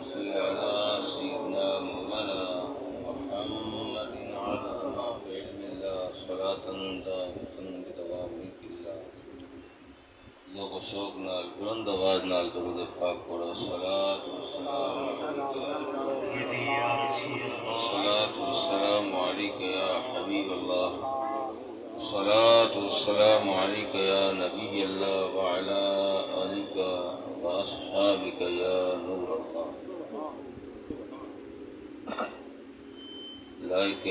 صل على سيدنا مولانا محمد على ما في علم الله صلاة دائمة بدوام ملك الله ذوق و شوق نال بلند آواز نال درود پاک پڑھو صلاۃ والسلام علیک یا حبیب اللہ صلاۃ والسلام علیک یا نبی اللہ وعلی آلک واصحابک یا نور اللہ۔ لائق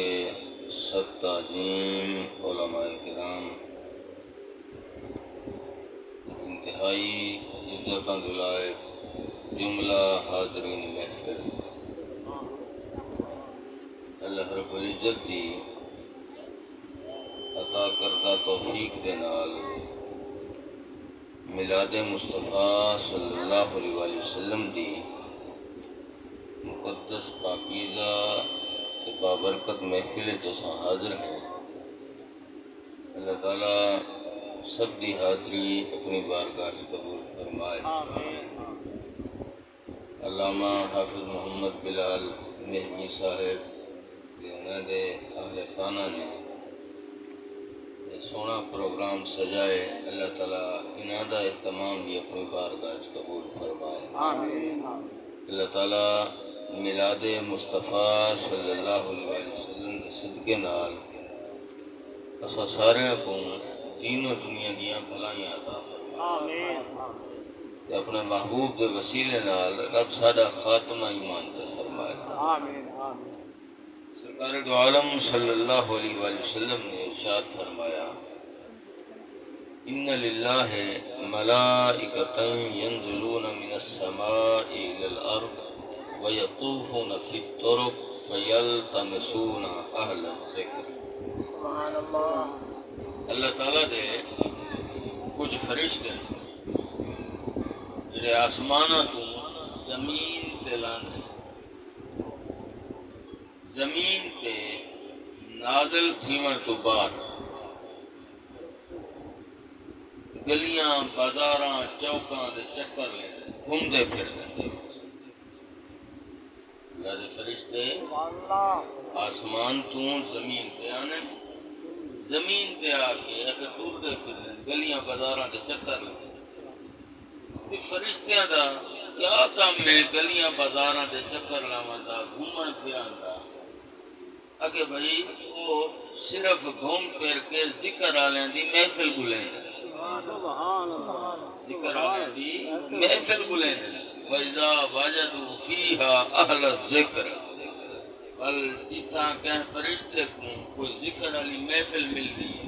صد تعظیم علماء کرام، انتہائی عزتاں دلائے جملہ حاضرین محفل، اللہ رب العزت دی عطا کردہ توفیق دے نال میلاد مصطفیٰ صلی اللہ علیہ وآلہ وسلم دی مقدس پاکیزہ بابرکت محفل تو حاضر ہیں۔ اللہ تعالیٰ سب دی حاضری اپنی بارگاہ سے قبول فرمائے۔ علامہ حافظ محمد بلال مہدی صاحب انہوں نے اہل خانہ نے سونا پروگرام سجائے، اللہ تعالیٰ انہوں دا اہتمام بھی اپنی بارگاہ سے قبول فرمائے۔ اللہ تعالیٰ میلاد مصطفیٰ صلی اللہ علیہ وسلم کے صدقے نال اسا سارے کو دین و دنیا دیاں بھلائیاں عطا فرمائے، اپنے محبوب دے وسیلے نال رب ساڈا خاتمہ ایمان تے فرمائے۔ سرکار دو عالم صلی اللہ علیہ وآلہ وسلم نے ارشاد فرمایا، ان للہ ملائکۃ ینزلون من السماء الی الارض وَيَطُوفُونَ فِي الطُّرُقِ فَيَلْتَمِسُونَ أَهْلَ الذِّكْرِ۔ اللہ تعالیٰ دے کچھ فرشتے جڑے آسمانہ تو زمین تے لاندے، زمین تے نازل تھیون تو بعد گلیاں بازاراں چوکاں دے چکر لے گھومدے پھردے۔ اللہ دے فرشتے آسمان تو زمین تے آنے، زمین تے آ کے اگر ٹردے پھرنے گلیاں بازاراں تے چکر لے۔ فرشتیاں دا کیا کام ہے گلیاں بازاراں تے چکر لاواں دا، گھومن پھرن دا؟ اگے بھائی وہ صرف گھوم پھر کے ذکر والے دی محفل بلیں، ذکر والے دی محفل بلیں۔ وَإِذَا وَجَدُوا فِيهَا أَهْلَ الذِّكْرِ، بل جتاں کہیں فرشتے کو کوئی ذکر والی محفل مل گئی ہے،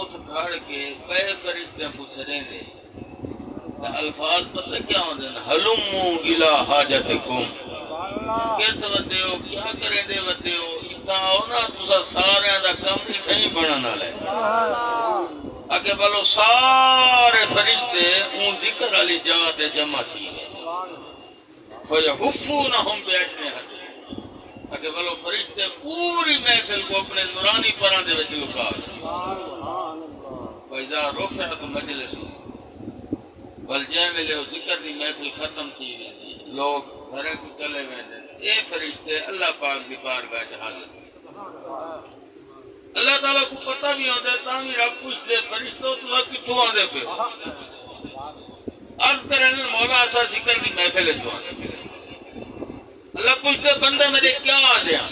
اتھ کھڑ کے پے فرشتے کو سجیں دے، الفاظ پتہ کیا ہوندے ہیں؟ ہلموا الی حاجتکم، کہتے ودے ہو کیا کریں دے ودے ہو، اتنا آؤ نا تسا سارے دا کم نہیں کہیں بڑھنا لے۔ اگے بلو سارے فرشتے اون ذکر علی جات جمع تھی گئے، فَيَحُفُّونَهُمْ بِأَجْنِحَتِهِمْ، اگے بلو فرشتے پوری محفل کو اپنے نورانی پران دے وچ لکا گئے۔ وَإِذَا رُفِعَتْ مَجْلِسٌ، بل جائے ملے ہو ذکر دی محفل ختم تھی گئی، لوگ گھرے کو چلے ہوئے، اے فرشتے اللہ پاک دی بارگاہ وچ حاضر۔ اللہ تعالیٰ کو پتہ بھی ہوتا ہے، تاہمی رب پوچھ دے فرشتوں تو کتوں آدھے پہ عرض کریں دے مولا ایسا ذکر دی محفل جو آدھے پہ، اللہ پوچھ دے بندے میرے کیا آدھے ہیں؟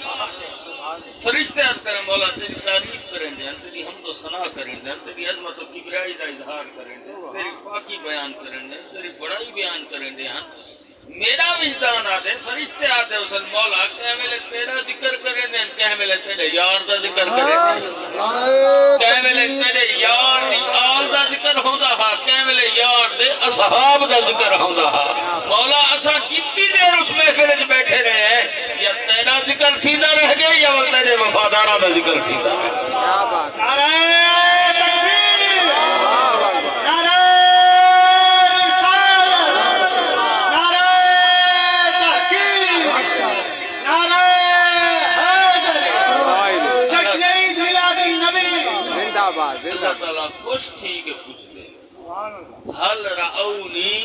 فرشتے عرض کریں مولا تیری تعریف کریں دے، تیری حمد و ثنا کریں دے، تیری عظمت و کبریائی دا اظہار کریں دے، تیری پاکی بیان کریں دے، تیری بڑائی بیان کریں دے ہیں۔ میرا وجدان آدھے فرشتے آدھے اسل مولا کہہ ملے تیرا ذکر کریں دیں، کہہ ملے تیرے یار دا ذکر کریں دیں، کہہ ملے تیرے یار دی آل دا ذکر ہوندہ ہا، کہہ ملے یار دے اصحاب دا ذکر ہوندہ ہا۔ مولا اسا کتنی دیر اس محفل وچ بیٹھے رہے ہیں، یا تیرا ذکر تھیندہ رہ گئے یا تیرے وفادارہ دا ذکر تھیندہ رہ گئے۔ اللہ تعالیٰ خوش تھی کہ پوچھ دے، حل رعونی،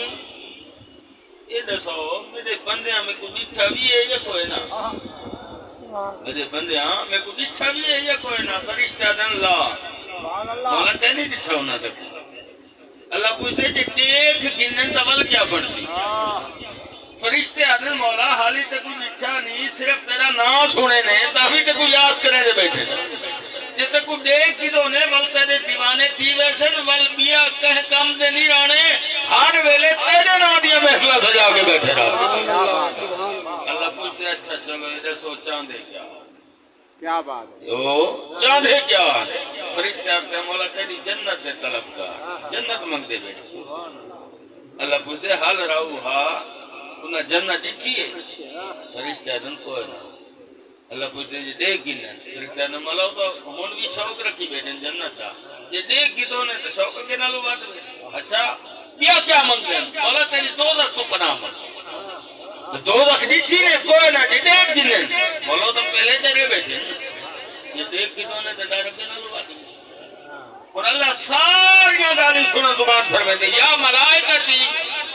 یہ دسو میرے بندیاں میں کوئی ڈٹھا بھی ہے یا کوئی نہ میرے بندیاں میں کوئی ڈٹھا بھی ہے یا کوئی نہ فرشتہ دن لا مولا کہہ نہیں ڈٹھا ہونا تک اللہ پوچھتے جی دیکھ گنن تول کیا بن سی فرشتے آدھن مولا حالی تے کوئی ڈٹھا نہیں صرف تیرا نام سنے نے تاہی تے کوئی یاد کرنے دے بیٹھے جی تے کوئی دیکھ کی دو نے ول تیرے دیوانے تھی ویسے ول بیا کہہ کم دے نہیں رانے ہر ویلے تیرے نا دیا محفلہ سجا کے بیٹھے رہا اللہ پوچھتے اچھا چلو ادھر سو چاندے کیا بات ہے چاندے کیا فرشتے آتے ہیں مولا تیری جنت دے طلب کا جنت منگ دے بیٹھے اللہ پوچھتے حال رہو ہاں انہاں جنت اٹھی ہے فرشتے آدھن کوئی نہ اللہ پوچھتے ہیں دیکھ گی نہیں فرشتے آدھن مولا تو ہون بھی شوق رکھی بیٹھے جنت کا یہ دیکھ گی تو نے تو شوق کے نالو بات اچھا بیا کیا منگ دیں مولا تیری دوزخ تو پناہ منگ تو دوزخ اٹھی نے کوئی نہ جی دیکھ گی نہیں مولا تو پہلے ڈرے بیٹھے یہ دیکھ گی تو نے تو ڈر کے نالو بات اور اللہ ساریاں گالی سنا زبان فرمائے دے یا ملائکتی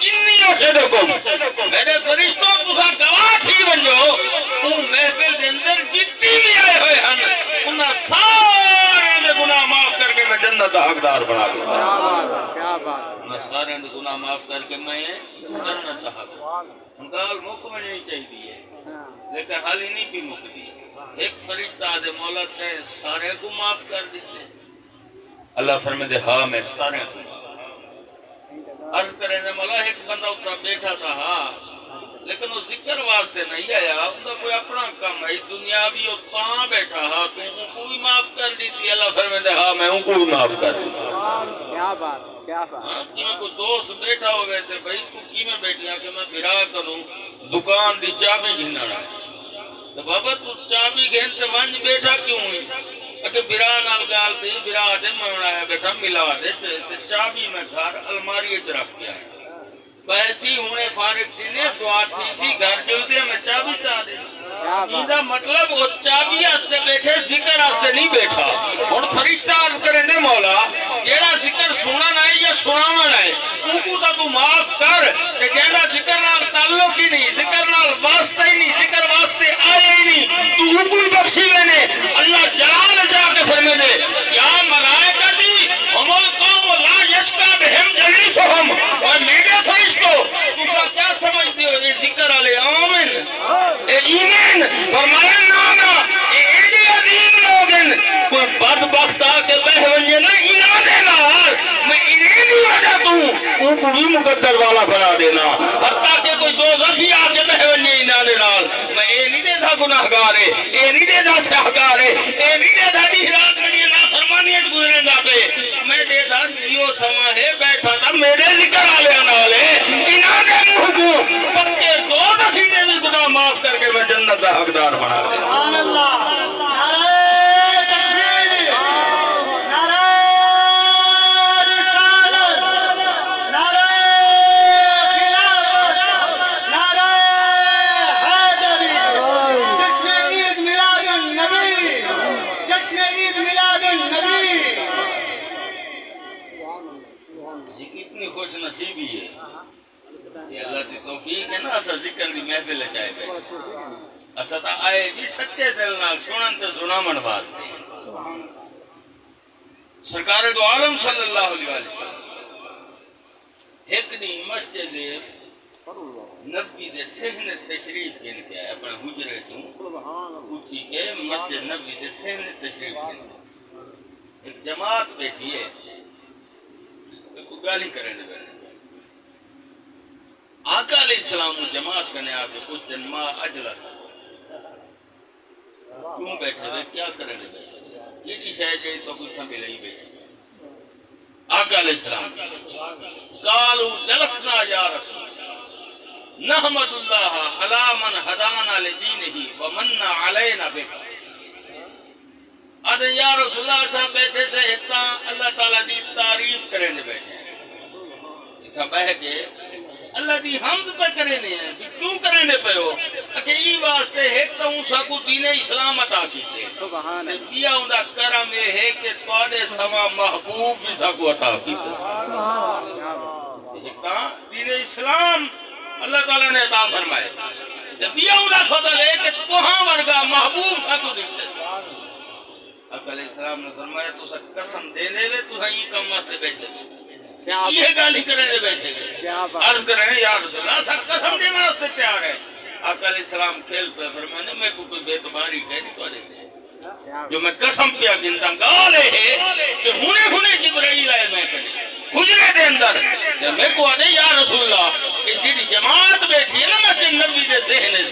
انی اشہدکم میرے فرشتوں تسا گواہ تھی بنجو ان محفل دے اندر جتنی بھی آئے ہوئے ہیں انہاں سارے نے گناہ معاف کر کے میں جنت دا حقدار بنا دوں کیا بات انہاں سارے نے گناہ معاف کر کے میں جنت دا حقدار ان کا حال موقع میں نہیں چاہیے لیکن حال ہی نہیں بھی موقع دی ایک فرشتہ آدھے مولا تے سارے کو معاف کر دیتے اللہ فرمائے دے ہاں میں سارے کو عرض کریں دے مولا ایک بندہ اتنا بیٹھا تھا ہاں لیکن وہ ذکر واسطے نہیں آیا ان کا کوئی اپنا کام ہے دنیا بھی وہ تاں بیٹھا ہاں تو ان کو بھی معاف کر دی تھی اللہ فرمائے دے ہاں میں ان کو بھی معاف کر دی کیا بات کیا بات کوئی دوست بیٹھا ہوئے تھے بھائی تو کی میں بیٹھی ہیں کہ میں بھرا کروں دکان دی چابی گھننا رہا تو بابا تو چابی گھنتے ونج بیٹھا کیوں ہوئی کہ برا نال گال تھی برا دے منایا بیٹھا ملا دے چابی میں گھر الماری اچ رکھ کے آیا بیٹھی ہونے فارغ تھی نے دعا تھی سی گھر جو دے میں چابی چاہ دے جیدہ مطلب وہ چابی آستے بیٹھے ذکر آستے نہیں بیٹھا اور فرشتہ عرض کریں دے مولا جیڑا ذکر سنا نہ یا سنانا نہ ان کو تو معاف کر کہ جیڑا ذکر نال تعلق ہی نہیں ذکر نال واسطہ ہی نہیں ذکر واسطے آئے ہی نہیں تو حکم بخشی میں نے اللہ جلال جا کے فرمے دے یا ملائکہ دی ہم القوم لا یشکا بہم جلیسہم اور میرے فرشتو تُسا کیا سمجھتے ہو یہ ذکر علیہ آمین اے ایمین فرمایا نانا اے ایڈی عظیم لوگن کوئی بدبخت آکے بہونجے نا انہاں دے نال میں انہیں دی وجہ دوں ان کو بھی مقدر والا بنا دینا حتیٰ کہ کوئی دو زخی آکے بہونجے انہاں دے نال میں اے نہیں دے تھا گناہگارے اے نہیں دے تھا سہکارے اے نہیں دے تھا دیہرات میں نافرمانیت گزرے دا پہ میں دے تھا جیو سما ہے بیٹھا تھا میرے ذکر آلے نالے انہاں دے محبو پکے دو زخی نے بھی گناہ معاف کر کے میں جنت دا حقدار بنا دے سبحان اللہ نعرہ تکبیر نعرہ رسالت نعرہ خلافت نعرہ حیدری جشن عید میلاد النبی جشن عید میلاد النبی یہ کتنی خوش نصیبی ہے یہ اللہ کی توفیق ہے نا اسا ذکر دی محفل چاہے گئے اسا تا آئے بھی سچے دل نال سنن تے سنامن بات سرکار دو عالم صلی اللہ علیہ وسلم ایک دی مسجد نبی دے سہن تشریف گن کے آئے اپنے حجرے چوں اٹھی کے مسجد نبی دے سہن تشریف گن کے ایک جماعت بیٹھی ہے کوئی گالی کرنے بیٹھے آقا علیہ السلام جماعت کرنے آتے کچھ دن ماں اجلس کیوں بیٹھے ہوئے کیا کرنے بیٹھے یہ دی شاید جائے تو کوئی تھا ملے ہی بیٹھے آقا علیہ السلام قالوا جلسنا یا رسول نحمد اللہ علی من ہدانا لدینہ ومن علینا بکا آدھے یا رسول اللہ صاحب بیٹھے سے اتنا اللہ تعالیٰ دی تعریف کرنے بیٹھے اتنا بہ کے اللہ دی حمد پہ کرنے ہیں کیوں کرنے پہ ہو کہ ای واسطے ایک تو ان ساکو دین اسلام عطا کیتے سبحان اللہ دیا ان دا کرم یہ ہے کہ توڑے سما محبوب بھی ساکو عطا کیتے سبحان اللہ ایک تا دین اسلام اللہ تعالیٰ عطا فرمائے یہ اولا فضل ہے کہ توہاں ورگا محبوب تھا تو دیکھتے آقا علیہ السلام نے فرمایا تو سا قسم دینے وے تو یہ کم واسطے بیٹھے یہ گالی کرنے بیٹھے گئے عرض کر رہے ہیں یا رسول اللہ سا قسم دے میں اس سے تیار ہے آقا علیہ السلام کھیل پہ فرمانے میں کوئی بے تباری کہنی تو آنے جو میں قسم کیا گنتا گالے ہے کہ ہونے جبرائیل آئے میں کرے حجرے دے اندر جب میں کو آدھے یا رسول اللہ یہ جیڑی جماعت بیٹھی ہے نا مسجد نبوی دے سہنے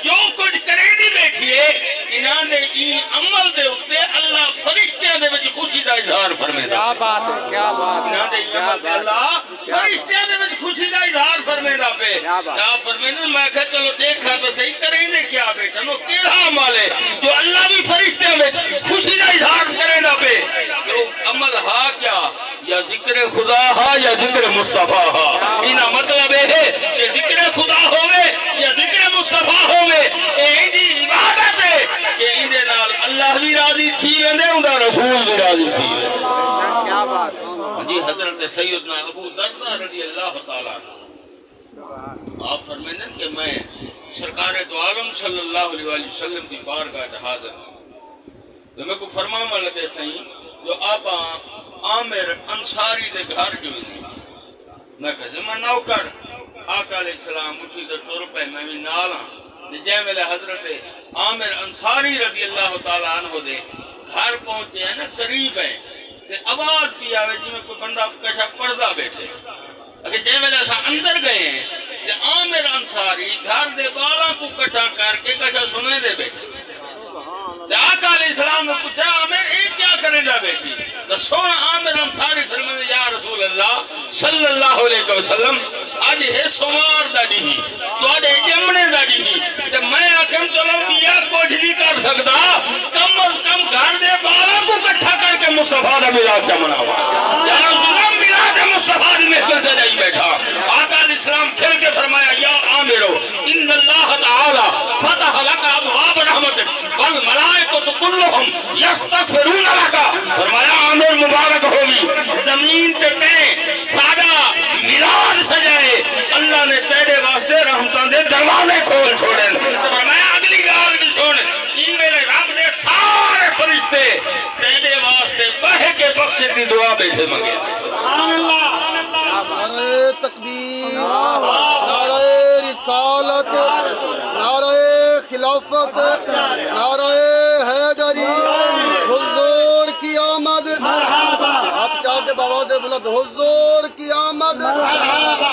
جو کچھ کرے دی بیٹھی ہے انہاں دے این عمل دے اتے اللہ فرشتیاں دے وچ خوشی دا اظہار فرمے دا کیا بات ہے کیا بات انہاں دے این عمل دے اللہ فرشتیاں دے وچ خوشی دا اظہار فرمے دا پہ کیا فرمے دا میں کہا چلو دیکھا تو صحیح کریں دے کیا بیٹھا نو کیڑا عمل ہے جو اللہ بھی فرشتیاں وچ خوشی دا اظہار کرے دا پہ تو عمل ہا کیا یا ذکر خدا ہا یا ذکر مصطفیٰ ہا انہا مطلب ہے کہ ذکر خدا ہوئے یا ذکر مصطفیٰ ہوئے یہ دی عبادت ہے کہ اندے نال اللہ بھی راضی تھی ویندے اندہ رسول بھی راضی تھی ویندے کیا بات جی حضرت سیدنا ابو دردہ رضی اللہ تعالیٰ آپ فرمائیں کہ میں سرکار دو عالم صلی اللہ علیہ وسلم کی بارگاہ حاضر تو میں کو فرماما لگے سہیں جو آپ عامر انصاری دے گھر جو میں کہتے میں نوکر آقا علیہ السلام اٹھی در طور پہ میں بھی نالا جے ملے حضرت عامر انصاری رضی اللہ تعالیٰ عنہ دے گھر پہنچے ہیں نا قریب ہیں کہ آواز بھی آوے جی میں کوئی بندہ کشا پردہ بیٹھے اگر جے ملے ایسا اندر گئے ہیں کہ عامر انصاری گھر دے بالا کو کٹھا کر کے کشا سنے دے بیٹھے آقا علیہ السلام نے پوچھا عامر ایک کیا کرنے دا بیٹھی تو سونا عامر انصاری فرمانے یا رسول اللہ صلی اللہ علیہ وسلم آج ہے سومار دا دی تو آج جمنے دا دی تو میں آکم چلو بیا کچھ نہیں کر سکتا کم از کم گھر دے بالا کو کٹھا کر کے مصطفیٰ دا میلاد چمنا ہوا یا رسول اللہ میلاد مصطفیٰ دی محفل سے نہیں بیٹھا آقا علیہ السلام کھل کے فرمایا یا عامرو ان اللہ تعالی فتح لکا ابواب رحمت والملائکۃ کلہم یستغفرون لکا فرمایا عامر مبارک ہوگی زمین پہ تے سادہ میلاد سجائے اللہ نے تیرے واسطے رحمتاں دے دروازے کھول چھوڑے تو فرمایا اگلی گال بھی سن این میرے رب دے سارے فرشتے تیرے واسطے بہے کے بخشے دی دعا بیٹھے مانگے سبحان اللہ نعرہ تکبیر نعرہ رسالت نعرہ خلافت نعرہ حیدری حضور کی آمد آپ چاہ کے بابا سے بلند حضور کی آمد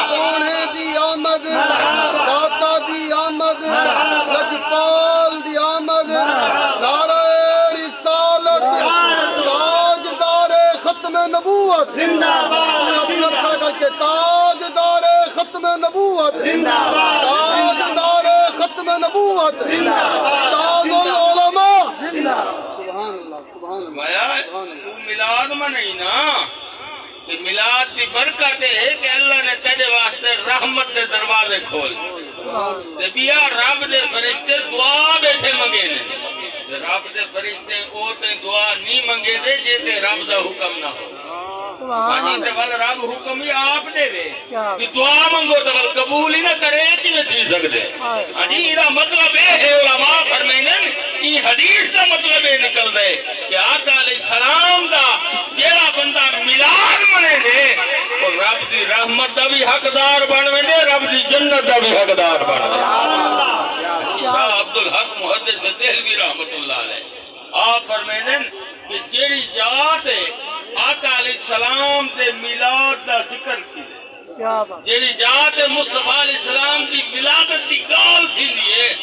سونے دی آمد داتا دی آمد لجپال دی آمد نعرہ رسالت تاجدار ختم نبوت زندہ باد تاجدار ختم نبوت زندہ باد تاجدار ختم نبوت زندہ باد تاج العلماء زندہ سبحان اللہ سبحان اللہ تو میلاد میں نہیں نا کہ میلاد کی برکت ہے کہ اللہ نے تیرے واسطے رحمت دے دروازے کھول تے بیا رب دے فرشتے دعا بیٹھے منگے نے رب دے فرشتے او تے دعا نہیں منگے دے جے تے رب دا حکم نہ ہو آجی تے ول رب حکم ہی آپ دے وے کہ دعا منگو تے ول قبول ہی نہ کرے کہ میں چیز سکدے آجی دا مطلب ہے علماء فرمائیں یہ حدیث دا مطلب ہے نکل دے کہ آقا علیہ السلام دا جیڑا بندہ میلاد منے دے اور رب دی رحمت دا بھی حقدار بنوے دے رب دی جنت دا بھی حقدار بنوے شاہ عبدالحق محدث دہلوی رحمت اللہ علیہ آپ فرمائیں کہ جیڑی جات ہے آقا علیہ السلام دے میلاد دا ذکر تھی جیڑی جات مصطفیٰ علیہ السلام کی ولادت کی گال تھی لیے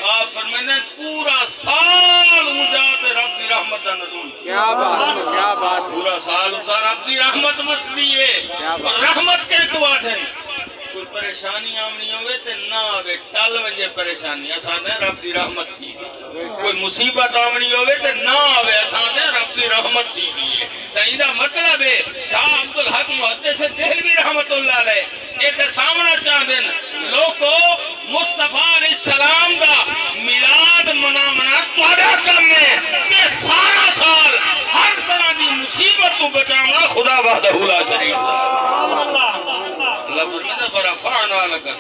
آپ فرمائیں پورا سال مجھات رب دی رحمت دا نزول کیا بات پورا سال ہوتا رب دی رحمت مسلی ہے اور رحمت کے قوات ہیں کوئی پریشانی آمنی ہوئے تے نہ آوے ٹل وجہ پریشانی اساں دے رب دی رحمت تھی کوئی مصیبت آمنی ہوئے تے نہ آوے اساں دے رب دی رحمت تھی ہے تے ایدہ مطلب ہے شاہ عبدالحق محدث دہلوی رحمت اللہ علیہ ایک سامنا چاہ دیں لوگو مصطفیٰ علیہ السلام دا میلاد منا توڑا کرنے کہ سارا سال ہر طرح دی مصیبت تو بچانا خدا وحدہ لا شریک اللہ فرمیدہ فرفعنا لکا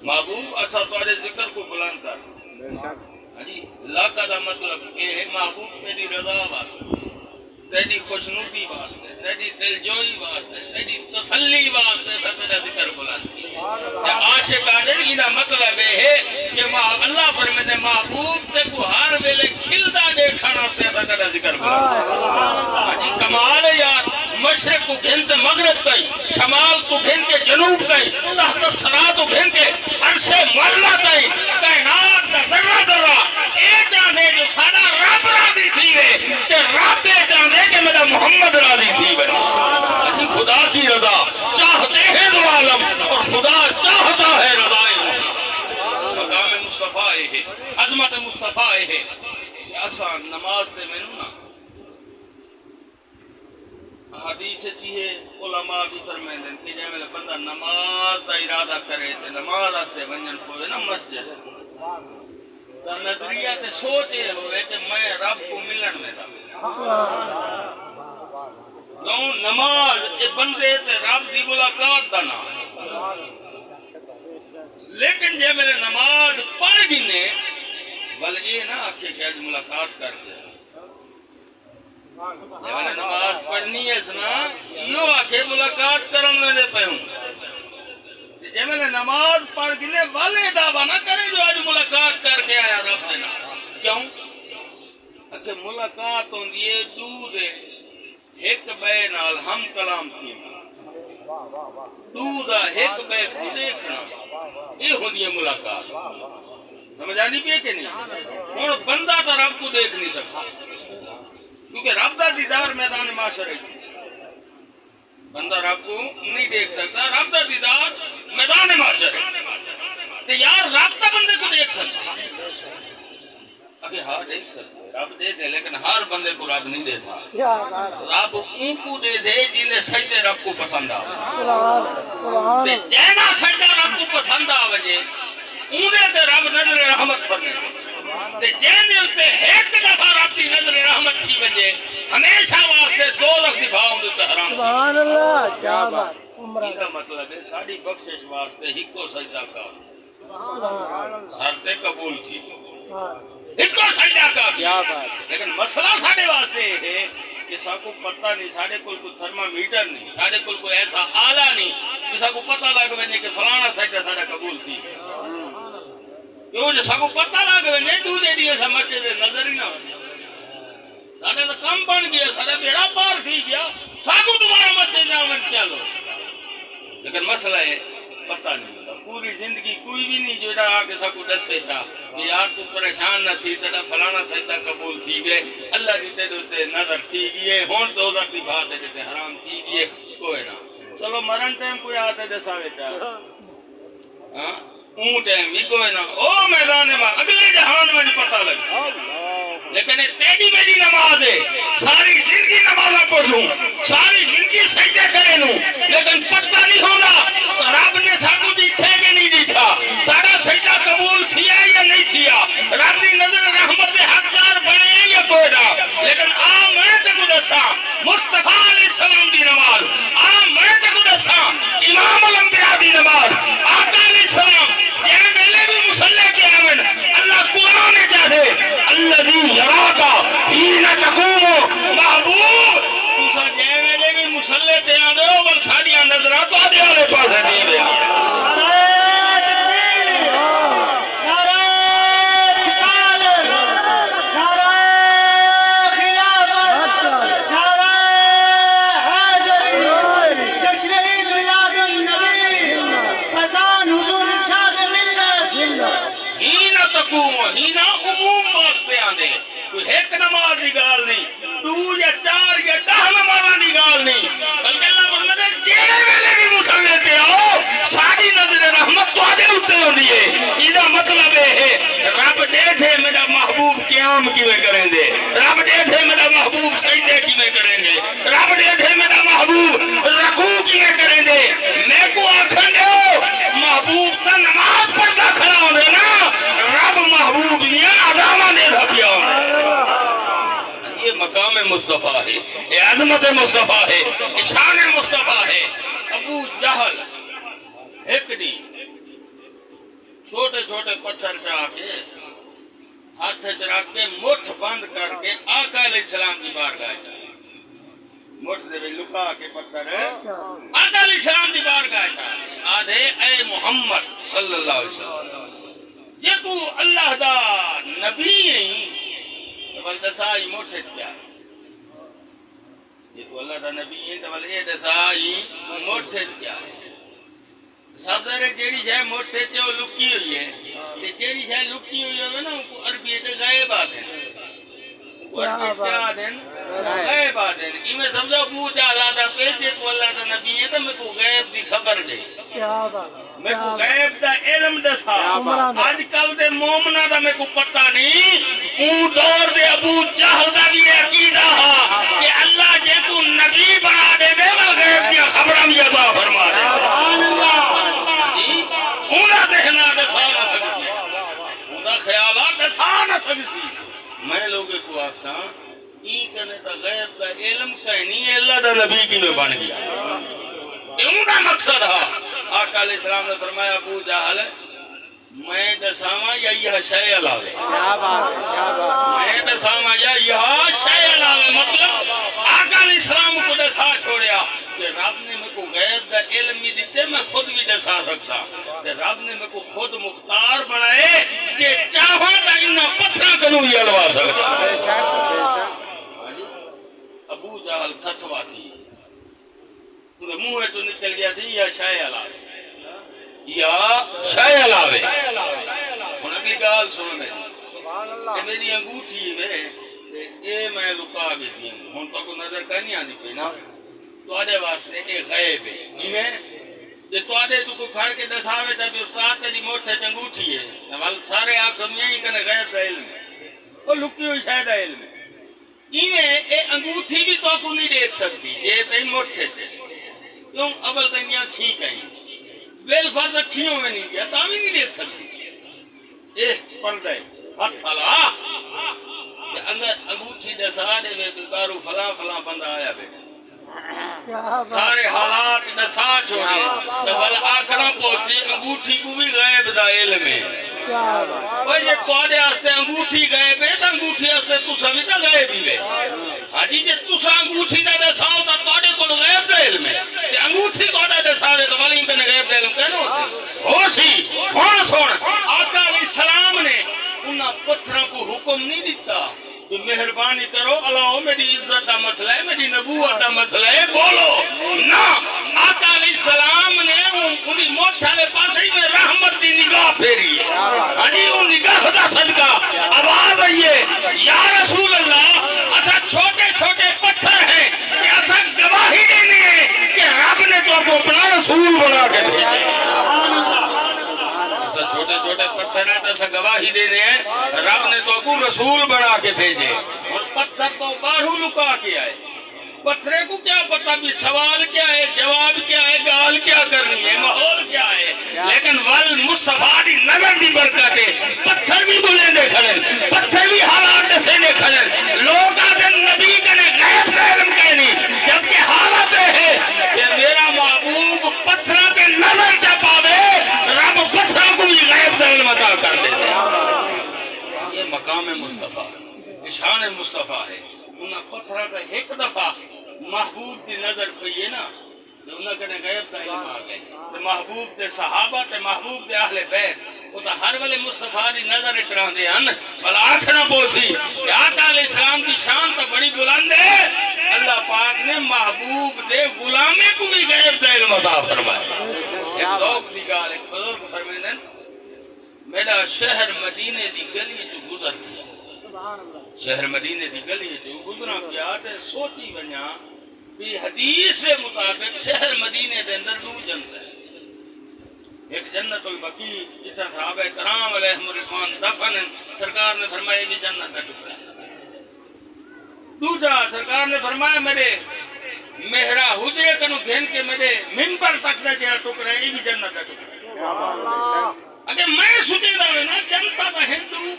محبوب اچھا تھوڑے ذکر کو بلند کر جی لاکا دا مطلب یہ ہے محبوب تیری رضا واسطے تیری خوشنودی واسطے تیری دلجوئی واسطے تیری تسلی واسطے تیرا ذکر بلند تے عاشق آدھے یہ مطلب ہے کہ اللہ فرمائے محبوب تے کو ہر ویلے کھلدا دیکھنا سے تیرا ذکر بلند جی کمال ہے یار مشرق کو گھن کے مغرب تئی شمال کو گھن کے جنوب تئی تحت الثرا کو گھن کے عرش معلا تئی کائنات کا ذرہ ذرہ اے چاہے جو سارا رب راضی تھی وے کہ رب اے چاہے کہ میرا محمد راضی تھی وے خدا کی رضا چاہتے ہیں دو عالم اور خدا چاہتا ہے رضا مقام مصطفیٰ ہے عظمت مصطفیٰ ہے آسان نماز تے میں نا حدیث چیئے علماء بھی فرمائیں دیں کہ جائے میں بندہ نماز دا ارادہ کرے تے نماز آتے ونجن پوے نا مسجد تا نظریہ تے سوچے ہوئے کہ میں رب کو ملن میں دا کیوں نماز اے بندے تے رب دی ملاقات دا نام لیکن جائے میں نماز پڑھ گنے بل یہ نہ آکھے کہ آج ملاقات کر کے جب میں نماز پڑھنی ہے سنا یوں آکھے ملاقات کرن میں دے پہ ہوں جب میں نماز پڑھ گنے والے دعویٰ نہ کرے جو آج ملاقات کر کے آیا رب دینا کیوں؟ کہ ملاقات ہوں دیئے دو دے ایک بے نال ہم کلام تھی دو دا ایک بے کو دیکھنا یہ ہوں دیئے ملاقات سمجھ آنی بھی ہے کہ نہیں؟ اور بندہ تو رب کو دیکھ نہیں سکتا کیونکہ رب دا دیدار میدان معاشرے کی بندہ رب کو نہیں دیکھ سکتا رب دا دیدار میدان معاشرے کہ یار رب دا بندے کو دیکھ سکتا اگر ہاں دیکھ سکتے رب دے دے لیکن ہر بندے کو رب نہیں دیتا رب ان کو دے دے جنہیں سجدے رب کو پسند آوے جینا سجدہ رب کو پسند آوے انہیں تے رب نظر رحمت فرمے تے جینے ہوتے ایک دفعہ رب دی نظر رحمت تھی وجہ ہمیشہ واسطے 2 لکھ دی بھاؤں دیتے حرام سبحان اللہ کیا بات ان کا مطلب ہے ساڑی بخشش واسطے ہکو سجدہ کا سارتے قبول تھی ہکو سجدہ کا کیا بات لیکن مسئلہ ساڑے واسطے ہے کہ ساڑے کو پتہ نہیں ساڑے کوئی تھرمامیٹر نہیں ساڑے کوئی ایسا آلہ نہیں کہ ساڑے کو پتہ لگ وجہ کہ فلانا سجدہ ساڑا قبول تھی کیوں جو ساڑے کو پتہ لگ وجہ دو دے دیئے سا مچے دے نظر ہی نہ ساڑے تو کم بن گیا ساڑے بیڑا پار تھی گیا ساڑے کو تمہارا مچے جاؤں کیا لو لیکن مسئلہ ہے پتہ نہیں پوری زندگی کوئی بھی نہیں جو آگے سا کو ڈسے تھا کہ یار تو پریشان نہ تھی تیرا فلانا سجدہ قبول تھی گئے اللہ کی تیرے نظر تھی گئے ہون تو ادھر کی بات ہے جیتے حرام تھی گئے کوئی نہ چلو مرن ٹائم کوئی آتے دسا بیٹا اون ٹائم بھی کوئی نہ او میدان میں اگلے جہان میں پتہ لگ لیکن تیری میری نماز ہے ساری زندگی نمازہ پڑھ لوں ساری زندگی سجدے کرے لوں لیکن پتہ نہیں ہونا رب نے ساکو دیکھے کہ نہیں دیکھا سارا سجدہ قبول تھیا یا نہیں تھیا رب نے نظر رحمت حقدار بنے یا کوئی نہ لیکن میں تے کو دسا مصطفیٰ علیہ السلام دی نماز میں تے کو دسا امام الانبیاء دی نماز آقا علیہ السلام یہ میلے بھی مسلح کے آمن اللہ قرآن چاہے الذی یراکا حین تقوم محبوب تسا جے میلے بھی مسلح تے آنے ہو بل ساڑیاں نظرات آدھے والے پاس ہے نہیں دے ہینا عموم واسطے آنے کوئی ایک نماز دی گال نہیں 2 یا 4 یا 10 نمازاں دی گال نہیں بلکہ اللہ فرماتا ہے جیڑے ویلے بھی مسلح تے آؤ ساری نظر رحمت تو آدھے اٹھتے ہو دیئے یہ مطلب ہے رب دے تھے میرا محبوب قیام کیویں کریں دے رب دے تھے میرا محبوب سجدے کیویں کریں دے رب دے تھے میرا محبوب رکوع کیویں کریں دے میں کو آکھن دے محبوب تا نماز پڑھتا کھڑا ہو دے نا رب محبوب دیا عظامہ دے تھا پیا یہ مقام مصطفیٰ ہے یہ عظمت مصطفیٰ ہے یہ شان مصطفیٰ ہے ابو جہل ہکڑی چھوٹے چھوٹے پتھر چاہ کے ہاتھ چ رکھ کے مٹھ بند کر کے آقا علیہ السلام کی بارگاہ چاہے مٹھ دے وچ لکا کے پتھر آقا علیہ السلام کی بارگاہ چاہے آدھے اے محمد صلی اللہ علیہ وسلم جے تو اللہ دا نبی ہیں تو بل دسائی مٹھ کیا جے تو اللہ دا نبی ہیں تو بل اے دسائی مٹھ کیا سب دارے جیڑی جائے موٹے چو لکی ہوئی ہے جیڑی جائے لکی ہوئی ہے نا ان کو عربی ہے غائب آدھیں ان کو عربی کیا آدھیں غائب آدھیں میں سمجھا ابو جہلا دا پیجے تو اللہ دا نبی ہے تو میں کو غائب دی خبر دے میں کو غائب دا علم دسا آج کل دے مومنہ دا میں کو پتہ نہیں اون دور دے ابو جہل دا بھی عقیدہ کہ اللہ جے تو نبی بنا دے دے وہ غائب دی خبرہ بھی عطا فرما دے سبحان اللہ اونا دیکھنا دسا نہ سکتی اونا خیالات دسا نہ سکتی میں لوگے کو آکساں ای کنے تا غیب کا علم کہنی ہے اللہ دا نبی کی میں بن گیا اونا مقصد ہے آقا علیہ السلام نے فرمایا ابو جہل میں دساواں یا یہ شے علاوے میں دساواں یا یہ شے علاوے مطلب آقا علیہ السلام کو دسا چھوڑیا کہ رب نے میں کو غیب دا علم ہی دیتے میں خود بھی دسا سکتا کہ رب نے میں کو خود مختار بنائے کہ چاہاں تا انہا پتھرہ کنو ہی علوا سکتا ابو جہل تھتوا تھی انہیں منہ تو نکل گیا سی یا شے علاوے یا شے علاوے ان اگلی گال سنو میری کہ میری انگوٹھی ہے اے میں لکا بھی دیں ہون تو کو نظر کرنی آنی پہ نا تو آدھے واسطے ایک غیب ہے یہ تو آدھے تو کو کھڑ کے دساوے تا بھی استاد تیری موٹے انگوٹھی ہے سارے آپ سمجھیں ہی کنے غیب دا علم ہے وہ لکی ہوئی شاید علم ہے اے انگوٹھی بھی تو کو نہیں دیکھ سکتی یہ تھی موٹے تھے کیوں اول تنیا ٹھیک ہے بیل فرض اکھیوں میں نہیں گیا تا بھی نہیں دیکھ سکتی پردہ ہاتھ پھلا کہ اندر انگوٹھی دسا دے وے بارو فلاں فلاں بندہ آیا بیٹا سارے حالات دسا چھوڑے تو بل آکھنا پہنچی انگوٹھی کو بھی غیب دا علم ہے وہ یہ توڑے آستے انگوٹھی غیب ہے تو انگوٹھی آستے تو سمی تا غیب ہی ہے حاجی جے تو سا انگوٹھی دا دساؤ تا توڑے کو غیب دا علم ہے کہ انگوٹھی توڑے دساوے تو بل انکنے غیب دا علم کہنا ہوتے ہوشی کون سوڑ آقا علیہ السلام نے انہا پتھروں کو حکم نہیں دیتا کہ مہربانی کرو اللہ میری عزت دا مسئلہ ہے میری نبوت دا مسئلہ ہے بولو نا آقا علیہ السلام نے انہی موٹھالے پاسے ہی میں رحمت دی نگاہ پھیری ہنی ان نگاہ دا صدقہ آواز آئیے یا رسول اللہ ایسا چھوٹے چھوٹے پتھر ہیں کہ ایسا گواہی دینی ہے کہ رب نے تو آپ اپنا رسول بنا کے دیا چھوٹے چھوٹے پتھر ہیں تو ایسا گواہی دینے ہیں رب نے تو کو رسول بنا کے بھیجے اور پتھر تو باہروں لکا کے آئے پتھرے کو کیا پتا بھی سوال کیا ہے جواب کیا ہے گال کیا کرنی ہے ماحول کیا ہے لیکن والمصطفیٰ دی نظر دی برکت ہے پتھر بھی بلے دے کھڑے پتھر بھی حالات سے دے کھڑے لوگ آدھے نبی کنے غیب کا علم کہنی جبکہ حالت ہے کہ میرا محبوب پتھرہ کے نظر جا پاوے رب پتھرہ کو بھی غیب کا علم عطا کر دیتے یہ مقام مصطفیٰ شان مصطفیٰ ہے انہاں پتھرہ کا ایک دفعہ محبوب دی نظر پہ یہ نا تو انہاں کنے غیب کا علم آگئے تو محبوب دے صحابہ تے محبوب دے اہل بیت وہ تو ہر ولی مصطفیٰ دی نظر اچران دے ہن بل آنکھنا پوسی کہ آقا علیہ السلام کی شان تو بڑی بلند ہے اللہ پاک نے محبوب دے غلامے کو بھی غیب کا علم عطا فرمائے ایک لوگ دی گال ایک بزرگ فرمیدن میرا شہر مدینے دی گلی جو گزر تھی شہر مدینے دی گلی جو گزرا کیا تے سوچی ونیا بھی حدیث سے مطابق شہر مدینے دے اندر دو جنت ہے ایک جنت البقیع جتھا صحابہ کرام علیہم الرضوان دفن سرکار نے فرمایا کہ جنت کا ٹکڑا دوسرا سرکار نے فرمایا میرے مہرا حجرے کنو گھن کے میرے منبر تک دا جہاں ٹکڑا ہے یہ بھی جنت کا ٹکڑا اگر میں سوچے دا نا جنتا کا ہندو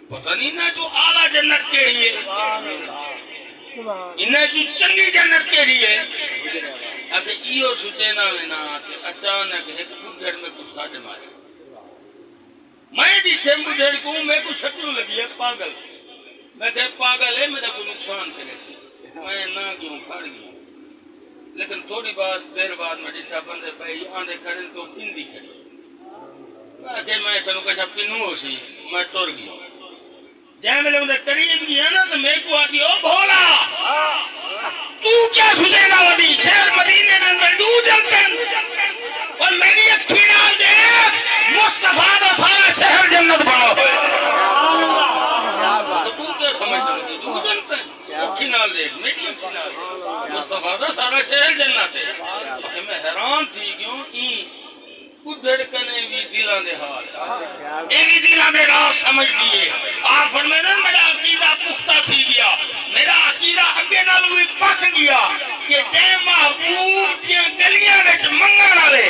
پتہ نہیں نا جو اعلیٰ جنت کے لیے انہیں جو چنگی جنت کے لیے اگر ایو سوچے نا وینا کہ اچانک ایک بڑھڑ میں کچھ ساڑھے مارے میں جیٹھے مجھے کو میں کو شکل لگی ہے پاگل میں کہ پاگل ہے میرا کو نقصان کرے میں نہ کیوں کھڑ گیا لیکن تھوڑی بات دیر بعد میں جیٹھا بندے بھائی آندے کھڑے تو پندی کھڑی میں کہ میں کنو کچھا پنو ہو سی میں ٹور گیا جہاں میں لوگ قریب گیا نا تو میں کو آتی او بھولا تو کیا سجے گا وڈی شہر مدینے نے اندر ڈو جلتن اور میری اکھی نال دے مصطفیٰ دا سارا شہر جنت بنا ہوئے تو تو کیا سمجھتا ہے ڈو جلتن اکھی نال دے میری اکھی نال دے مصطفیٰ دا سارا شہر جنت ہے میں حیران تھی کیوں کچھ دھڑکنے بھی دلان دے حال ایک دلان دے راہ سمجھ دیئے آپ فرمیدن میرا عقیدہ پختہ تھی گیا میرا عقیدہ اگے نال ہوئی پک گیا کہ جے محبوب دیاں گلیاں وچ منگن والے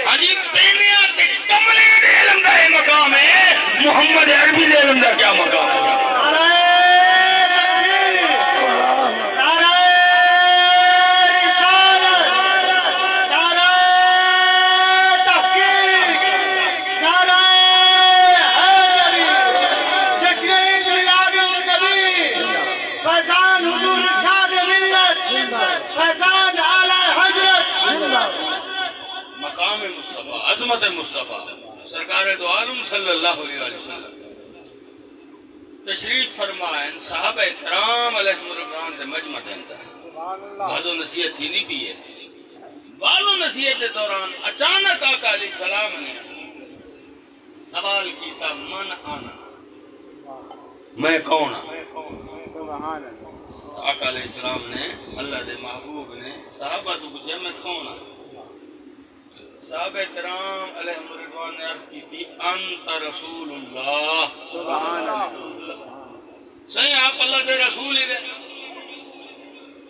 ہاں پینیاں تے کملے دے علم دا یہ مقام ہے محمد عربی دے علم دا کیا مقام ہے مقام مصطفیٰ عظمت مصطفیٰ سرکار دو عالم صلی اللہ علیہ وسلم تشریف فرمائیں صحابہ کرام علیہ مرگران دے مجمع دیندہ بعض و نصیحت تھی نہیں بھی ہے بعض و نصیحت دے دوران اچانک آقا علیہ السلام نے سوال کیتا من آنا میں کون سبحان اللہ آقا علیہ السلام نے اللہ دے محبوب نے صحابہ تو کچھ میں کون صحابہ کرام علیہ الرضوان نے عرض کی تھی انت رسول اللہ سبحان اللہ صحیح آپ اللہ دے رسول ہے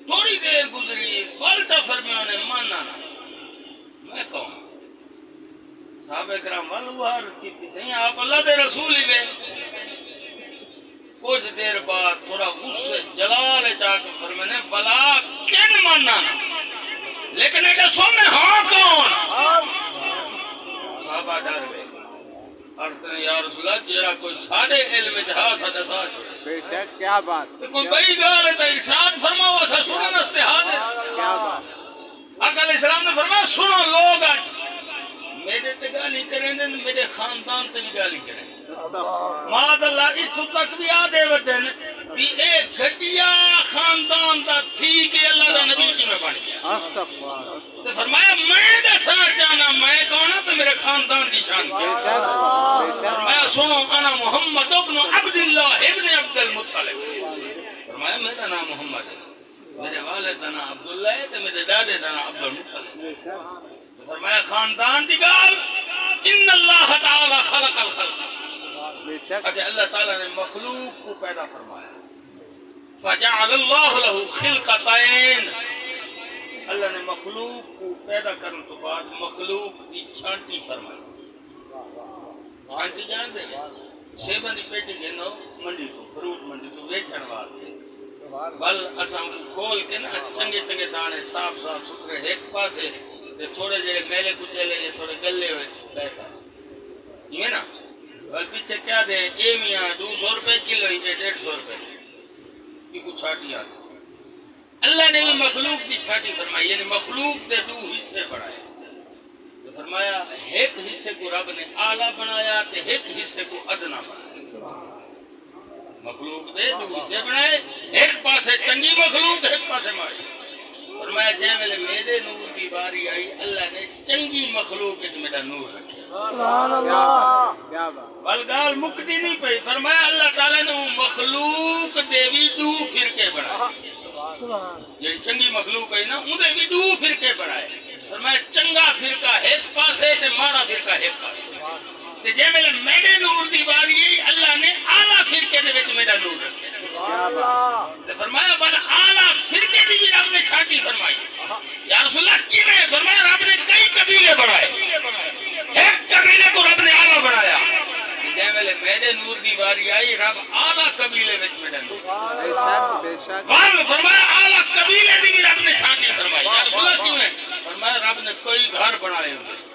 تھوڑی دیر گزری والتا فرمیوں نے ماننا میں کون صحابہ کرام والو عرض کی تھی صحیح آپ اللہ دے رسول ہے کچھ دیر بعد تھوڑا غصے جلال چاہ کے فرمیوں نے بلا کن ماننا لیکن ایڈا سو میں ہاں کون صحابہ ڈر گئے عرض نے یا رسول اللہ جیرا کوئی ساڑے علم جہاں ساڑے ساڑ چھوڑے بے شک کیا بات تو کوئی بئی گال ہے تو ارشاد فرماؤ ایسا سنن استحاد ہے کیا بات آقا علیہ السلام نے فرمایا سنو لوگ آج میرے تے گالی کریں دیں میرے خاندان تے بھی گالی کریں معاذ اللہ اتھو تک بھی آدھے وطن بھی ایک گھٹیا خاندان دا تھی کہ اللہ دا نبی کی میں بن گیا استغفر تو فرمایا میں دسنا چاہنا میں کون ہوں تو میرے خاندان دی شان بے کیا شک فرمایا سنو انا محمد ابن عبداللہ ابن عبد المطلب فرمایا میرا نام محمد ہے میرے والد دا نام عبداللہ ہے تو میرے دادے دا نام عبد المطلب فرمایا خاندان دی گال ان اللہ تعالی خلق الخلق بے شک کہ اللہ تعالی نے مخلوق کو پیدا فرمایا فجعل اللہ له خلقتین اللہ نے مخلوق کو پیدا کرنے تو بعد مخلوق کی چھانٹی فرمائی چھانٹی جان دے سیبن دی پیٹی گنو منڈی تو فروٹ منڈی تو ویچن واسطے بل اساں کھول کے نا چنگے چنگے دانے صاف صاف ستھرے ایک پاسے تھوڑے جڑے میلے کچلے یہ تھوڑے گلے ہوئے بیٹھا یہ نا بل پیچھے کیا دیں اے میاں 200 روپے کلو ہی 150 روپے کی کچھ چھاٹی آتی اللہ نے بھی مخلوق کی چھاٹی فرمائی یعنی مخلوق دے 2 حصے بڑھائے تو فرمایا ایک حصے کو رب نے اعلیٰ بنایا تے ایک حصے کو ادنا بنایا مخلوق دے 2 حصے بنائے ایک پاسے چنگی مخلوق ایک پاسے ماری فرمایا جے میں میرے نور کی باری آئی اللہ نے چنگی مخلوق وچ میرا نور رکھا سبحان اللہ کیا بات بلگال مکتی نہیں پئی فرمایا اللہ تعالیٰ نے مخلوق دے بھی 2 فرقے بنائے یہ چنگی مخلوق ہے نا اندے بھی 2 فرقے بنائے فرمایا چنگا فرقہ ایک پاسے تے ماڑا فرقہ ایک پاسے تے جے میرے نور دی باری آئی اللہ نے اعلیٰ فرقے دے وچ میرا نور رکھا کیا بات فرمایا بل اعلیٰ فرقے دی بھی رب نے چھاٹی فرمائی یا رسول اللہ کی نے فرمایا رب نے کئی قبیلے بنائے ایک قبیلے کو رب نے اعلیٰ بنایا جے میرے نور دی باری آئی رب اعلیٰ قبیلے وچ میرا نور بے شک بل فرمایا اعلیٰ قبیلے دی بھی رب نے چھاٹی فرمائی یا رسول اللہ کی نے فرمایا رب نے کئی گھر بنائے ہوئے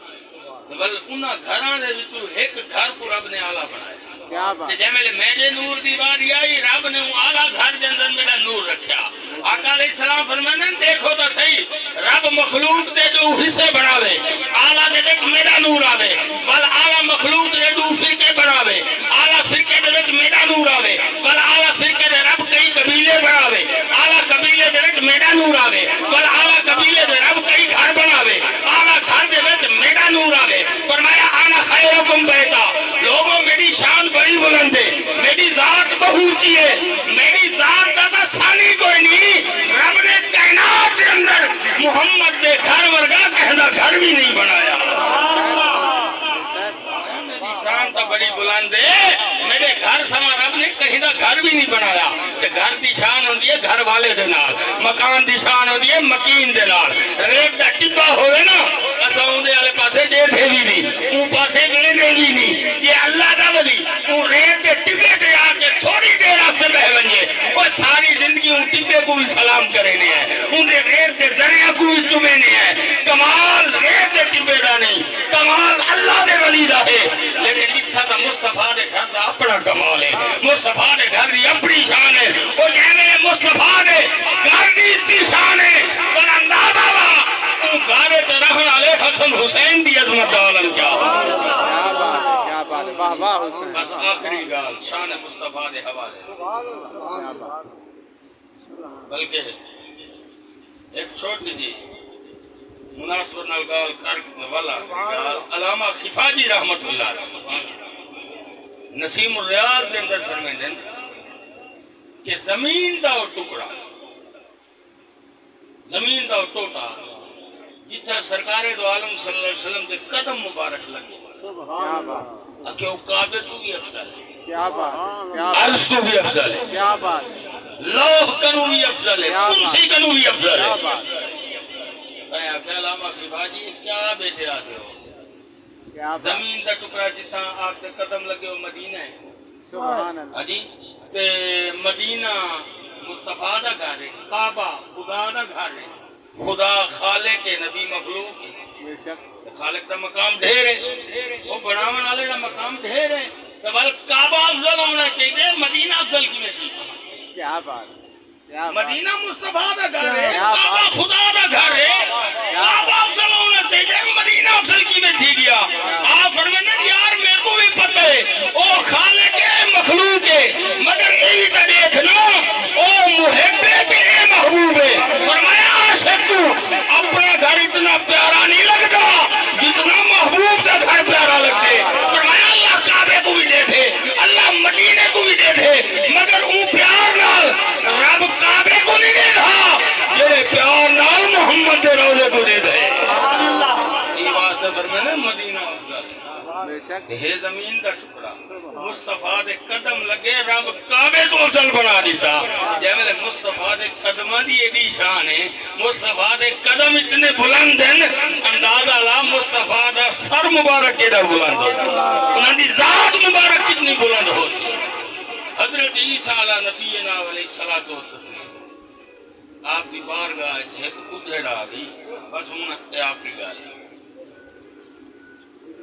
بل انہاں گھراں دے وچوں ایک گھر کو رب نے آلہ بنایا کیا بات کہ جے میرے میرے نور دی واری آئی رب نے آلہ گھر دے اندر میرا نور رکھیا آقا علیہ السلام فرمانے دیکھو تو صحیح رب مخلوق دے جو حصے بناوے آلہ دے وچ میرا نور آوے بل آلہ مخلوق دے دو فرقے بناوے آلہ فرقے دے وچ میرا نور آوے بل آلہ فرقے دے رب کئی قبیلے بناوے آلہ قبیلے دے وچ میرا نور آوے بل آلہ قبیلے دے رب کئی گھر بناوے آلہ گھر دے وچ میرا نور آوے فرمایا انا خیرکم بیتا لوگوں میری شان بڑی بلند ہے میری ذات بہت اونچی ہے میری ذات کا ثانی کوئی نہیں رب نے کائنات کے اندر محمد کے گھر ورگا کہنا گھر بھی نہیں بنایا میری شان تو بڑی بلند ہے میرے گھر سما رب نے کہیں دا گھر بھی نہیں بنایا کہ گھر دی شان ہوندی ہے گھر والے دے نال مکان دی شان ہوندی ہے مکین دے نال ریت دا ٹبا ہوئے نا اسا ہوندے والے پاسے دے پھیلی نہیں اون پاسے میرے دے بھی نہیں یہ اللہ دا ولی اون ریت دے ٹبے تے آ کے تھوڑی دیر راستے بہ ونجے وہ ساری زندگی اون ٹبے کو بھی سلام کرے نے ہے اون دے ریت دے ذریعہ کو بھی چومے نے ہے کمال ریت دے ٹبے دا نہیں کمال اللہ دے ولی دا ہے لیکن لکھا تھا مصطفیٰ دے گھر دا اپنا کمال ہے مصطفیٰ دے گھر دی اپنی شان ہے وہ جہنے مصطفیٰ دے گھر دی اتنی شان ہے بل اندازہ لا اون گھر تے رہن والے حسن حسین دی عظمت عالم کیا بات ہے واہ واہ حسین بس آخری گال شان مصطفیٰ دے حوالے کیا بات بلکہ ایک چھوٹی جی مناسبت نال گال کر والا گال علامہ خفاجی رحمت اللہ علیہ نسیم الریاض دے اندر فرمائندے کہ زمین دا ٹکڑا زمین دا ٹوٹا جتھا سرکار دو عالم صلی اللہ علیہ وسلم دے قدم مبارک لگے کیا بات اکھے وہ کعبے تو بھی افضل ہے کیا بات کیا عرش تو بھی افضل ہے کیا بات لوح کنو بھی افضل ہے کرسی کنو بھی افضل کیا ہے بات میں آکھے علامہ خفاجی کیا بیٹھے آتے ہو کیا بات زمین دا ٹکڑا جتھا آپ دے قدم لگے ہو مدینہ ہے سبحان اللہ ہاں جی تے مدینہ مصطفیٰ دا گھر ہے کعبہ خدا دا گھر ہے خدا خالق ہے نبی مخلوق ہے بے شک خالق دا مقام ڈھیر ہے وہ بناون والے دا مقام ڈھیر ہے تو بل کعبہ افضل ہونا چاہیے مدینہ افضل کی میں تھی کیا بات کیا بات مدینہ مصطفیٰ دا گھر ہے کیا بات۔ کعبہ خدا دا گھر ہے کعبہ افضل ہونا چاہیے مدینہ افضل کی میں تھی گیا آپ فرمانے یار میرے کو بھی پتہ ہے او خالق ہے مخلوق ہے مگر یہ بھی تو دیکھنا او محب ہے کہ اے محبوب ہے فرمایا عاشق تو اپنا گھر اتنا پیارا نہیں لگتا جتنا محبوب کا گھر پیارا لگتے فرمایا اللہ کعبے کو بھی دے تھے اللہ مدینے کو بھی دے تھے مگر اون پیار نال رب کعبے کو نہیں دے تھا جڑے پیار نال محمد دے روزے کو دے دے یہ بات ہے فرمانے مدینہ افضل ہے بے شک ہے زمین دا ٹکڑا مصطفیٰ دے قدم لگے رب کعبے کو افضل بنا دیتا جیسے مصطفیٰ دے قدمہ دی ایڈی شان ہے مصطفیٰ دے قدم اتنے بلند ہیں اندازہ لا مصطفیٰ دا سر مبارک کے دا بلند ہوتا انہاں دی ذات مبارک کتنی بلند ہوتی حضرت عیسیٰ علیہ نبینا علیہ السلام آپ کی بارگاہ ایک ادھڑ آ گئی بس انہاں آپ کی گال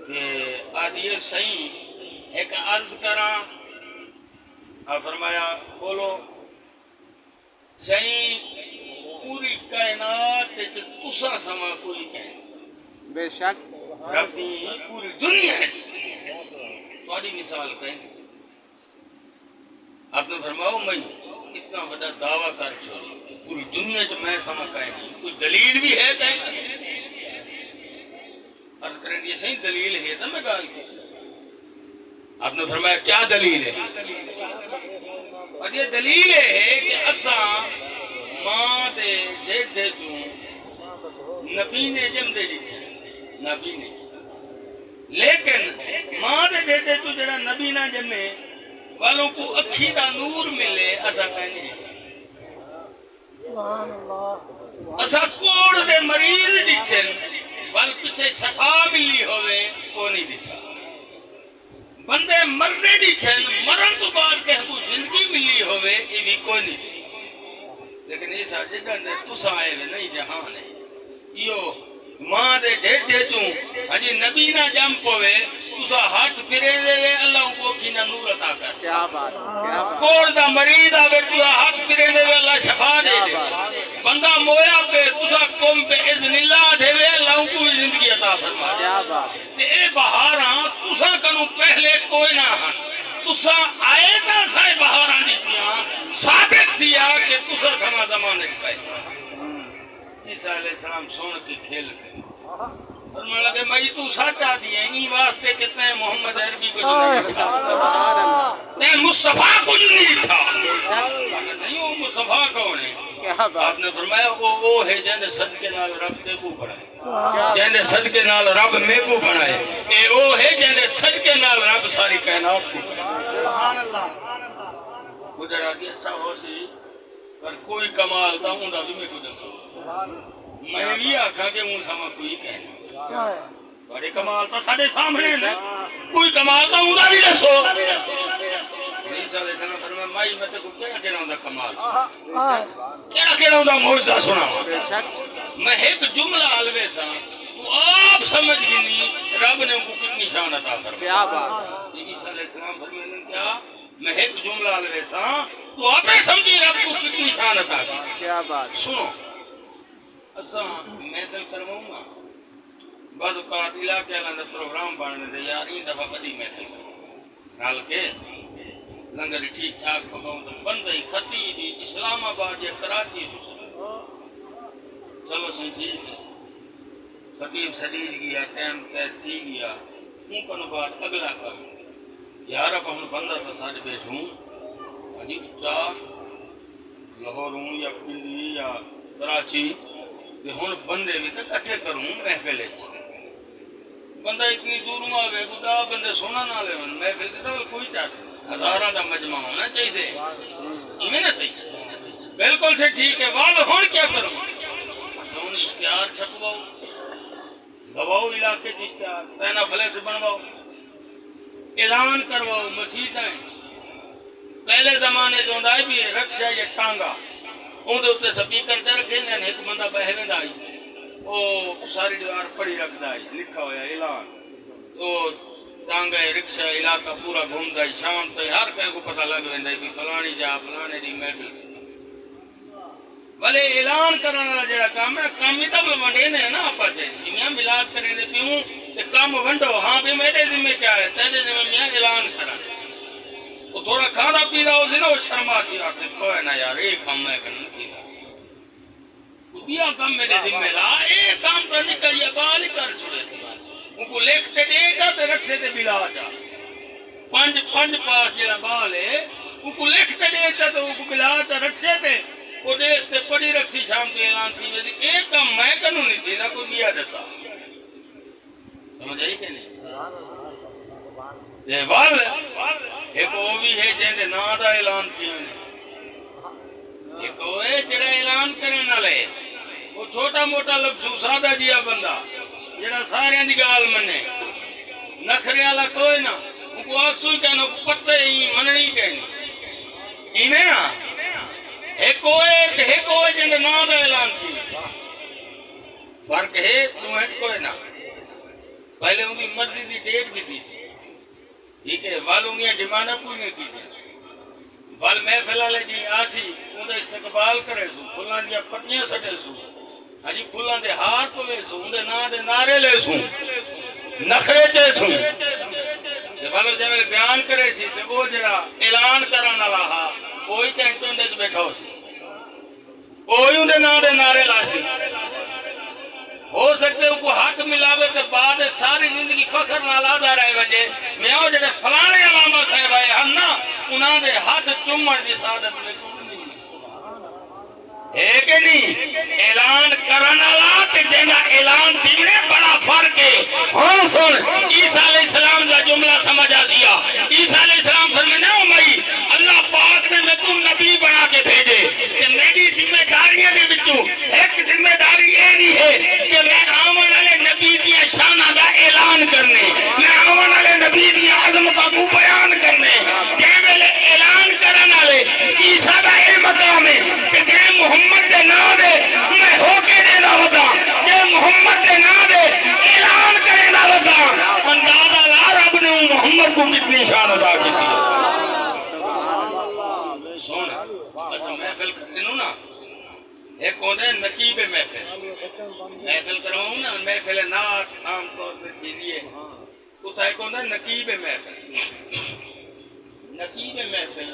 کہ آدھیے صحیح ایک عرض کراں آپ فرمایا بولو صحیح پوری کائنات تساں سما کوئی کہیں بے شک رب دی پوری دنیا ہے تھوڑی مثال کہیں آپ نے فرماؤ میں اتنا بڑا دعویٰ کر چھوڑی پوری دنیا جو میں سما کہیں نہیں کوئی دلیل بھی ہے کہیں عرض کریں یہ صحیح دلیل ہے تو میں گال کی آپ نے فرمایا کیا دلیل ہے اور یہ دلیل ہے کہ اساں ماں دے ڈیڑھ دے چوں نبی نے جم دے دیتے نبی نے لیکن ماں دے ڈیڑھ دے چوں جڑا نبی نہ جمے والوں کو اکھی دا نور ملے اسا کہنے اسا کوڑ دے مریض دیکھن بل پیچھے شفا ملی ہوئے کو نہیں دکھا بندے مردے دیکھن مرن تو بعد کہیں کو زندگی ملی ہوئے یہ بھی کوئی نہیں لیکن ایسا جگہ نے تسا آئے ہوئے نہیں جہان ہے یہ ماں دے ڈیڈے چوں ہجی نبی نہ جم پوے تسا ہاتھ پھرے دے اللہ کو کی نہ نور عطا کر کیا بات ہے کیا بات کوڑ دا مریض آوے تسا ہاتھ پھرے دے اللہ شفا دے دے بندہ مویا پہ تسا قوم پہ اذن اللہ دے اللہ کو زندگی عطا فرما کیا بات تے اے بہاراں تسا کنوں پہلے کوئی نہ ہن تسا آئے تا سائے بہاراں دیکھیاں ثابت تھیا کہ تسا سما زمانے پہ عیسیٰ علیہ السلام سون کے کھیل پہ فرمان لگے میں تو ساچا دیئے ہی واسطے کتنے محمد عربی کو جو نہیں تھا تے مصطفیٰ کو جو نہیں تھا نہیں وہ مصطفیٰ کون ہے کیا بات آپ نے فرمایا وہ ہے جہنے صدقے نال رب تے کو بڑھائے جہنے صدقے نال رب میں کو بڑھائے اے وہ ہے جہنے صدقے نال رب ساری کائنات کو بڑھائے گزر آگی اچھا ہو سی پر کوئی کمال تھا ہوں دا بھی میں کو دسو میں بھی آکھا کہ ہوں سما کوئی کہنا بڑے کمال تھا ساڑے سامنے نا کوئی کمال تھا ہوں دا بھی دسو عیسیٰ علیہ السلام فرمایا مائی میں تے کو کہنا ہوں دا کمال کہنا ہوں دا معجزہ سنا بے شک میں ایک جملہ علوے سا تو آپ سمجھ گئی رب نے ان کو کتنی شان عطا فرمایا کیا بات عیسیٰ علیہ السلام فرمایا کیا میں ایک جملہ علوے سا تو آپ سمجھی رب کو کتنی شان عطا فرمایا کیا بات سنو اساں محفل کرواؤں گا بعض اوقات علاقے والے پروگرام بننے دے یار این دفعہ بڑی محفل کرواؤں رل کے لنگر ٹھیک ٹھاک پکاؤں تو بندے خطیب اسلام آباد یا کراچی چلو سی ٹھیک ہے خطیب سدید گیا ٹائم طے تھی گیا ان کو بعد اگلا کام یار اب ہم بندہ تو سارے بیٹھوں اجی اچھا لاہور ہوں یا پنڈی یا کراچی کہ ہن بندے بھی تو کٹھے کروں محفل بندہ اتنی دور آوے گا بندے سونا نہ لے محفل تو کوئی چاہتے ہزاراں دا مجمع ہونا چاہیے ایویں نہ صحیح بالکل سے ٹھیک ہے وال ہن کیا کروں ہن اشتہار چھپواؤ گواؤ علاقے کے اشتہار پہنا فلیکس بنواؤ اعلان کرواؤ مسیحیں پہلے زمانے جو ہوندا بھی رکشا یا ٹانگا اون دے اوتے سپیکر تے رکھے نے ایک بندہ بہے ویندا آئی او ساری دیوار پڑھی رکھدا ہے لکھا ہویا اعلان او ٹانگا رکشا علاقہ پورا گھومدا ہے شام تے ہر کہیں کو پتہ لگ ویندا ہے کہ فلانی جا فلانے دی محفل بھلے اعلان کرنے والا جڑا کام ہے کام ہی تو ونڈے نے نا آپس میں ملاد کرنے دے پیوں تے کام ونڈو ہاں بھی میرے ذمہ کیا ہے تیرے ذمہ میں اعلان کرا وہ تھوڑا کھانا پینا ہو سی نا وہ شرما سی آتے کوئی نہ یار ایک کام میں کرنا تھی بیا کام میرے ذمہ لا ایک کام تو نکل یہ بال ہی کر چھوڑے تھے ان کو لکھتے دے جا تے رکھتے تے بلا جا پنج پاس جڑا بال ہے ان کو لکھتے دے جا تے ان کو بلا جا رکھتے تے وہ دیکھتے پڑی رکھسی شام کے اعلان کی وجہ ایک کام میں کنوں نہیں تھی نہ کوئی بیا دیتا سمجھ آئی کہ نہیں یہ وال ایک وہ بھی ہے جہاں نا دا اعلان کی ایک وہ ہے جڑا اعلان کرنے والے وہ چھوٹا موٹا لفظ سادہ جیا بندہ جڑا سارے دی گال منے نخرے والا کوئی نہ ان کو اکسو ہی کہنا پتے ہی مننی کہنی ایویں نا ایک ہوئے جن نا دا اعلان کی فرق ہے تو ہے کوئی نہ پہلے ان کی مرضی دی ڈیٹ کی تھی ٹھیک ہے وال ان کی ڈیمانڈ پوری کی تھی وال محفل والے جی آسی ان کا استقبال کرے سو پھلاں دیا پٹیاں سٹے سو ہجی پھلاں دے ہار پوے سو ان دے نا دے نعرے لے سو نخرے چے سو والو جب بیان کرے سی تے وہ جڑا اعلان کرن والا ہا کوئی کہیں ٹونڈے تے بیٹھا ہو سی کوئی ان دے نعرے لا سی ہو سکتے ان کو حق ملاوے تے بعد ساری زندگی فخر نال آدا رہے ونجے میں او جڑے فلانے علامہ صاحب آئے ہن نا انہاں دے ہاتھ چومن دی سعادت میں ہے کہ نہیں اعلان کرن والا تے جنا اعلان دینے بڑا فرق ہے ہن سن عیسیٰ علیہ السلام دا جملہ سمجھ آسیا عیسیٰ علیہ السلام فرمایا او مائی اللہ پاک نے میں تم نبی بنا کے بھیجے کہ میری ذمہ داریاں دے وچوں ایک ذمہ داری یہ نہیں ہے کہ میں آون والے نبی دی شاناں دا اعلان کرنے میں آون والے نبی دی عظمتاں کو بیان کرنے جے ویلے اعلان کرن والے عیسیٰ دا اے مقام ہے کہ جے محمد دے نام دے میں ہو کے دے رہا ہوتا جے محمد دے نام محمد کو کتنی شان ادا کی تھی سن اچھا محفل کرتے نو نا ایک ہوتا ہے نقیب محفل کرواؤں نا محفل نعت عام طور پر کیجیے اتھا ایک ہوتا ہے نقیب محفل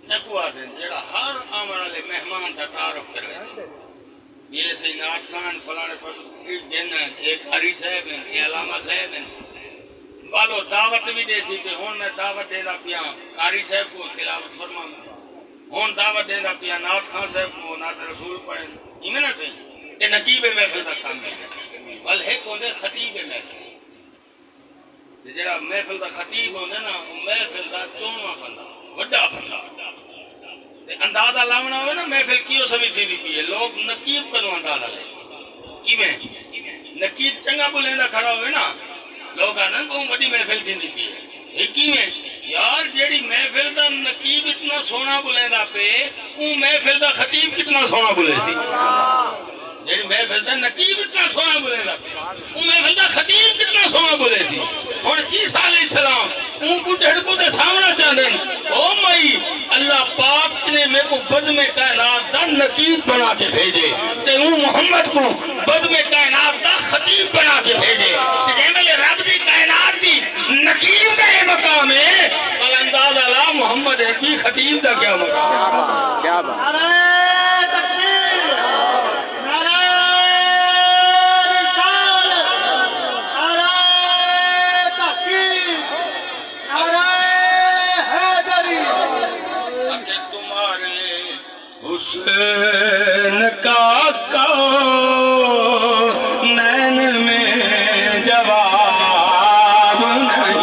نکو آدھے جڑا ہر آمن والے مہمان کا تعارف کرے یہ سی نعت خان فلانے پر تشریف دینا ایک قاری صاحب ہیں یہ علامہ صاحب ہیں والو دعوت بھی دے سی کہ ہون میں دعوت دینا پیا قاری صاحب کو تلاوت فرما ہون دعوت دینا پیا نعت خان صاحب کو نعت رسول پڑھیں یہ میں نہ صحیح یہ نقیب محفل کا کام ہے بل ایک ہوندے خطیب محفل جڑا محفل دا خطیب ہوندے نا محفل دا چونواں بندہ وڈا بندہ اندازہ لاؤنا ہوئے نا محفل کیوں سبھی تھی بھی ہے لوگ نقیب کنو اندازہ لے کیویں نقیب چنگا بلیندہ کھڑا ہوئے نا لوگ آنا بہت بڑی محفل تھی نہیں بھی ہے کیویں یار جیڑی محفل دا نقیب اتنا سونا بلیندہ پہ اون محفل دا خطیب کتنا سونا بلے سی جیڑی محفل دا نقیب اتنا سونا بلیندہ پہ اون محفل دا خطیب کتنا سونا بلے سی اور عیسیٰ علیہ السلام اون کو ڈھڑکو دے سامنا چاہدیں او مائی اللہ پاک نے میں کو بزم کائنات دا نقیب بنا کے بھیجے تے اون محمد کو بزم کائنات دا خطیب بنا کے بھیجے تے جیملے رب دی کائنات دی نقیب دا یہ مقام ہے بل انداز اللہ محمد بھی خطیب دا کیا مقام ہے کیا بات نعرہ تکبیر نعرہ رسالت نعرہ تحقیق نعرہ حیدری کہ تمہارے حسین کا نین میں جواب نہیں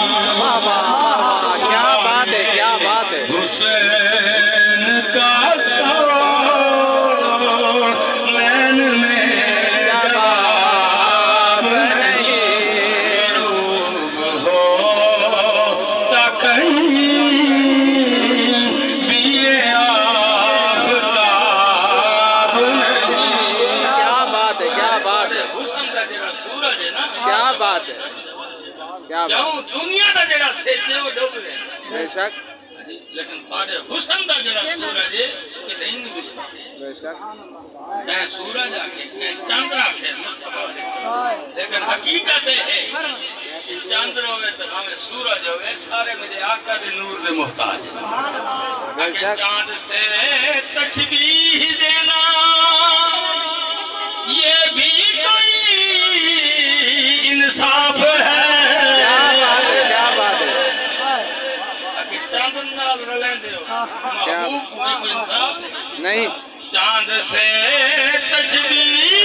کیا بات ہے کیا بات ہے حسین کا نین میں جواب نہیں روب ہو تا کہیں بھی آفتاب نہیں کیا بات ہے کیا بات ہے حسن دا جڑا سورج ہے نا کیا بات ہے کیا بات کیوں دنیا دا جڑا سیتے وہ ڈوب رہے ہیں بے شک لیکن تھوڑے حسن دا جڑا سورج ہے کہ نہیں بھی بے شک کہیں سورج آکے کہیں چاند آکے لیکن حقیقت ہے کہ چاند ہوئے تو ہمیں سورج ہوئے سارے میرے آقا دے نور دے محتاج ہیں کہ چاند سے تشبیہ دینا یہ بھی کوئی انصاف کیا بات ہے کیا بات ہے کہ چاند نال رلیں دے ہو محبوب کوئی انصاف نہیں چاند سے تشبیہ